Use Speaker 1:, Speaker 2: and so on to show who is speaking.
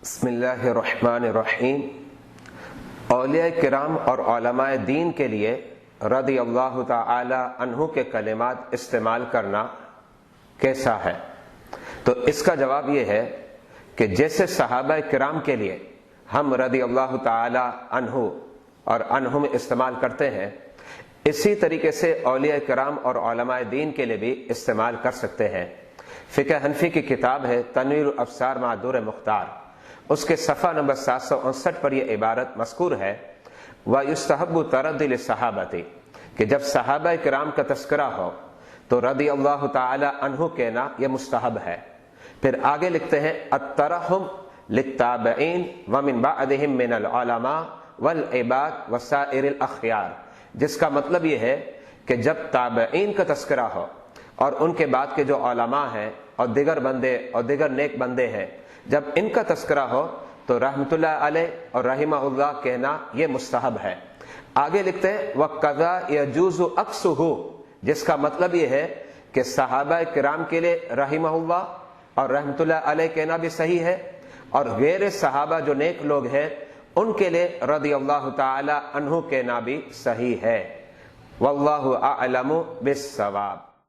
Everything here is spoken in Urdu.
Speaker 1: بسم اللہ الرحمن الرحیم۔ اولیاء کرام اور علماء دین کے لیے رضی اللہ تعالی عنہ کے کلمات استعمال کرنا کیسا ہے؟ تو اس کا جواب یہ ہے کہ جیسے صحابہ کرام کے لیے ہم رضی اللہ تعالی عنہ اور عنہم استعمال کرتے ہیں، اسی طریقے سے اولیاء کرام اور علماء دین کے لیے بھی استعمال کر سکتے ہیں۔ فقہ حنفی کی کتاب ہے تنویر الابصار مع در مختار، اس کے صفحہ نمبر 759 پر یہ عبارت مذکور ہے، وَيُسْتَحَبُّ تَرَدِّ لِلصَّحَابَةِ، کہ جب صحابہ کرام کا تذکرہ ہو تو رضی اللہ تعالی عنہ کہنا یہ مستحب ہے۔ پھر آگے لکھتے ہیں الترحم للتابعین ومن بعدہم من العلماء والعباد وسائر الاخیار، جس کا مطلب یہ ہے کہ جب تابعین کا تذکرہ ہو اور ان کے بعد کے جو علماء ہیں اور دیگر بندے اور دیگر نیک بندے ہیں، جب ان کا تذکرہ ہو تو رحمت اللہ علیہ اور رحمہ اللہ کہنا یہ مستحب ہے۔ آگے لکھتے ہیں وَقَذَا يَجُوزُ عَكْسُهُ، جس کا مطلب یہ ہے کہ صحابہ کرام کے لیے رحمہ اللہ اور رحمت اللہ علیہ کہنا بھی صحیح ہے، اور غیر صحابہ جو نیک لوگ ہیں ان کے لیے رضی اللہ تعالی عنہ کہنا بھی صحیح ہے۔ واللہ اعلم بالصواب۔